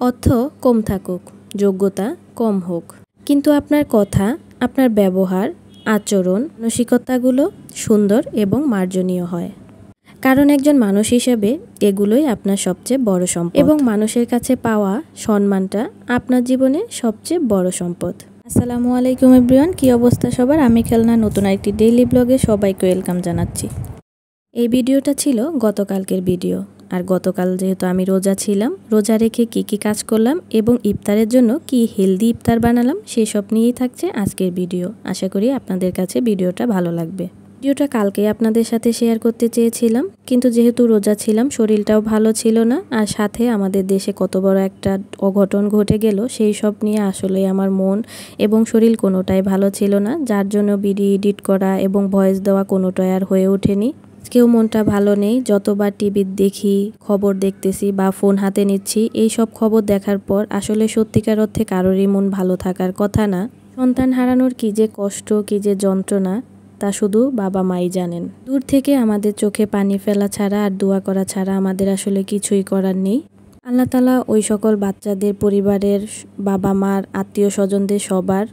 অর্থ কম থাকুক, যোগ্যতা কম হোক, কিন্তু আপনার কথা, আপনার ব্যবহার, আচরণ, মানসিকতাগুলো সুন্দর এবং মার্জনীয় হয়। কারণ একজন মানুষ হিসেবে এগুলোই আপনার সবচেয়ে বড় সম্পদ এবং মানুষের কাছে পাওয়া সম্মানটা আপনার জীবনে সবচেয়ে বড় সম্পদ। আসসালামু আলাইকুম এভরিওয়ান, কি অবস্থা সবার? আমি খেলনা নতুন একটি ডেইলি ব্লগে সবাইকে ওয়েলকাম জানাচ্ছি। এই ভিডিওটা ছিল গতকালকের ভিডিও। আর গতকাল যেহেতু আমি রোজা ছিলাম, রোজা রেখে কি কাজ করলাম এবং ইফতারের জন্য কি হেলদি ইফতার বানালাম সেসব নিয়েই থাকছে আজকের ভিডিও। আশা করি আপনাদের কাছে ভিডিওটা ভালো লাগবে। ভিডিওটা কালকে আপনাদের সাথে শেয়ার করতে চেয়েছিলাম, কিন্তু যেহেতু রোজা ছিলাম শরীরটাও ভালো ছিল না, আর সাথে আমাদের দেশে কত বড় একটা অঘটন ঘটে গেল সেই সব নিয়ে আসলে আমার মন এবং শরীর কোনোটাই ভালো ছিল না, যার জন্য ভিডিও এডিট করা এবং ভয়েস দেওয়া কোনোটাই আর হয়ে ওঠেনি। আজকেও মনটা ভালো নেই। যতবার টিভি দেখি, খবর দেখতেছি বা ফোন হাতে নিচ্ছি, এই সব খবর দেখার পর আসলে সত্যিকার অর্থে কারোরই মন ভালো থাকার কথা না। সন্তান হারানোর কি যে কষ্ট, কি যে যন্ত্রণা, তা শুধু বাবা মাই জানেন। দূর থেকে আমাদের চোখে পানি ফেলা ছাড়া আর দোয়া করা ছাড়া আমাদের আসলে কিছুই করার নেই। আল্লাহ তাআলা ওই সকল বাচ্চাদের পরিবারের বাবা মার আত্মীয় স্বজনদের সবার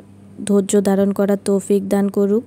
ধৈর্য ধারণ করার তৌফিক দান করুক।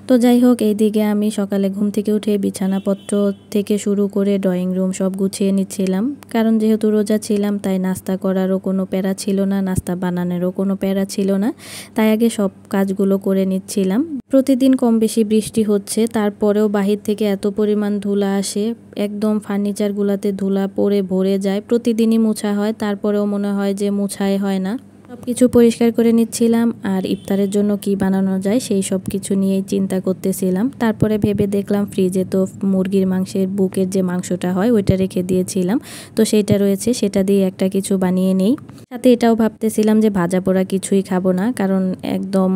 তো যাই হোক, এইদিকে আমি সকালে ঘুম থেকে উঠে বিছানাপত্র থেকে শুরু করে ড্রয়িং রুম সব গুছিয়ে নিচ্ছিলাম। কারণ যেহেতু রোজা ছিলাম তাই নাস্তা করারও কোনো প্যারা ছিল না, নাস্তা বানানোরও কোনো প্যারা ছিল না, তাই আগে সব কাজগুলো করে নিচ্ছিলাম। প্রতিদিন কম বেশি বৃষ্টি হচ্ছে, তারপরেও বাহির থেকে এত পরিমাণ ধুলা আসে, একদম ফার্নিচারগুলোতে ধুলা পড়ে ভরে যায়। প্রতিদিনই মোছা হয়, তারপরেও মনে হয় যে মোছাই হয় না। সব কিছু পরিষ্কার করে নিচ্ছিলাম আর ইফতারের জন্য কি বানানো যায় সেই সব কিছু নিয়েই চিন্তা করতেছিলাম। তারপরে ভেবে দেখলাম ফ্রিজে তো মুরগির মাংসের বুকের যে মাংসটা হয় ওইটা রেখে দিয়েছিলাম, তো সেইটা রয়েছে, সেটা দিয়ে একটা কিছু বানিয়ে নেই। সাথে এটাও ভাবতেছিলাম যে ভাজা পোড়া কিছুই খাবো না, কারণ একদম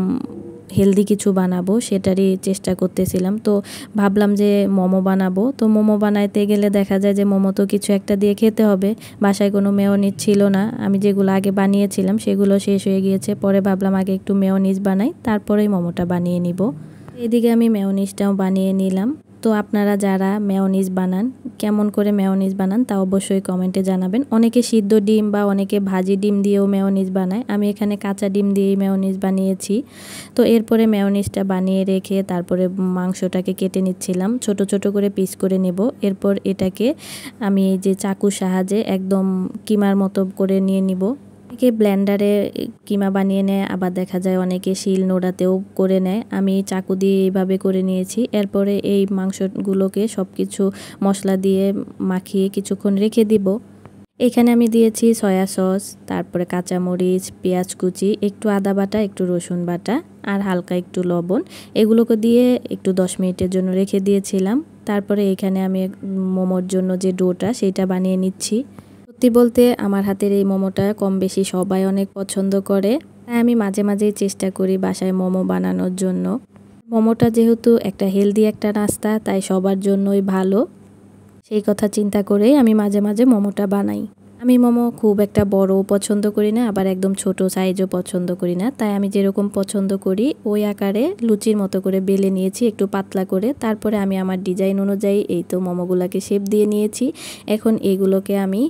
হেলদি কিছু বানাবো সেটারই চেষ্টা করতেছিলাম। তো ভাবলাম যে মোমো বানাবো। তো মোমো বানাইতে গেলে দেখা যায় যে মোমো তো কিছু একটা দিয়ে খেতে হবে। বাসায় কোনো মেয়োনিজ ছিল না, আমি যেগুলো আগে বানিয়েছিলাম সেগুলো শেষ হয়ে গিয়েছে। পরে ভাবলাম আগে একটু মেয়োনিজ বানাই, তারপরেই মোমোটা বানিয়ে নিব। এদিকে আমি মেয়োনিজটাও বানিয়ে নিলাম। তো আপনারা যারা মেয়োনিজ বানান, কেমন করে মেয়োনিজ বানান তা অবশ্যই কমেন্টে জানাবেন। অনেকে সিদ্ধ ডিম বা অনেকে ভাজি ডিম দিয়েও মেয়োনিজ বানায়, আমি এখানে কাঁচা ডিম দিয়েই মেয়োনিজ বানিয়েছি। তো এরপরে মেয়োনিজটা বানিয়ে রেখে তারপরে মাংসটাকে কেটে নিচ্ছিলাম, ছোট ছোট করে পিস করে নেব। এরপর এটাকে আমি এই যে চাকুর সাহায্যে একদম কিমার মতো করে নিয়ে নিব। অনেকে ব্লেন্ডারে কিমা বানিয়ে নেয়, আবার দেখা যায় অনেকে শিল নোড়াতেও করে নেয়। আমি চাকু দিয়ে এইভাবে করে নিয়েছি। এরপরে এই মাংসগুলোকে সব কিছু মশলা দিয়ে মাখিয়ে কিছুক্ষণ রেখে দিব। এখানে আমি দিয়েছি সয়া সস, তারপরে কাঁচামরিচ, পেঁয়াজ কুচি, একটু আদা বাটা, একটু রসুন বাটা আর হালকা একটু লবণ, এগুলোকে দিয়ে একটু 10 মিনিটের জন্য রেখে দিয়েছিলাম। তারপরে এখানে আমি মোমোর জন্য যে ডোটা সেটা বানিয়ে নিচ্ছি। সত্যি বলতে আমার হাতের এই মোমোটা কম বেশি সবাই অনেক পছন্দ করে, তাই আমি মাঝে মাঝেই চেষ্টা করি বাসায় মোমো বানানোর জন্য। মোমোটা যেহেতু একটা হেলদি একটা নাস্তা, তাই সবার জন্যই ভালো, সেই কথা চিন্তা করেই আমি মাঝে মাঝে মোমোটা বানাই। আমি মোমো খুব একটা বড়ও পছন্দ করি না, আবার একদম ছোট সাইজও পছন্দ করি না, তাই আমি যেরকম পছন্দ করি ওই আকারে লুচির মতো করে বেলে নিয়েছি, একটু পাতলা করে। তারপরে আমি আমার ডিজাইন অনুযায়ী এই তো মোমোগুলোকে শেপ দিয়ে নিয়েছি। এখন এগুলোকে আমি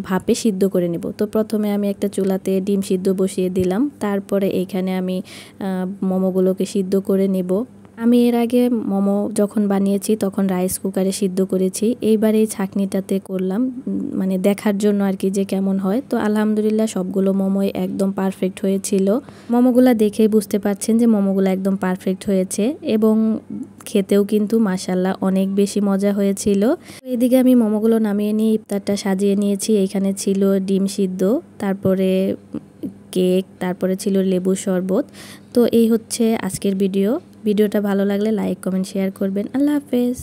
ভাপে সিদ্ধ করে নেব। তো প্রথমে আমি একটা চুলাতে ডিম সিদ্ধ বসিয়ে দিলাম, তারপরে এখানে আমি মোমোগুলোকে সিদ্ধ করে নেব। আমি এর আগে মোমো যখন বানিয়েছি তখন রাইস কুকারে সিদ্ধ করেছি, এইবার এই ছাঁকনিটাতে করলাম, মানে দেখার জন্য আর কি যে কেমন হয়। তো আলহামদুলিল্লাহ সবগুলো মোমোই একদম পারফেক্ট হয়েছিল। মোমোগুলা দেখেই বুঝতে পারছেন যে মোমোগুলো একদম পারফেক্ট হয়েছে এবং খেতেও কিন্তু মাশাল্লাহ অনেক বেশি মজা হয়েছিল। এদিকে আমি মোমোগুলো নামিয়ে নিয়ে ইফতারটা সাজিয়ে নিয়েছি। এখানে ছিল ডিম সিদ্ধ, তারপরে কেক, তারপরে ছিল লেবু শরবত। তো এই হচ্ছে আজকের ভিডিওটা ভালো লাগলে লাইক কমেন্ট শেয়ার করবেন। আল্লাহ হাফেজ।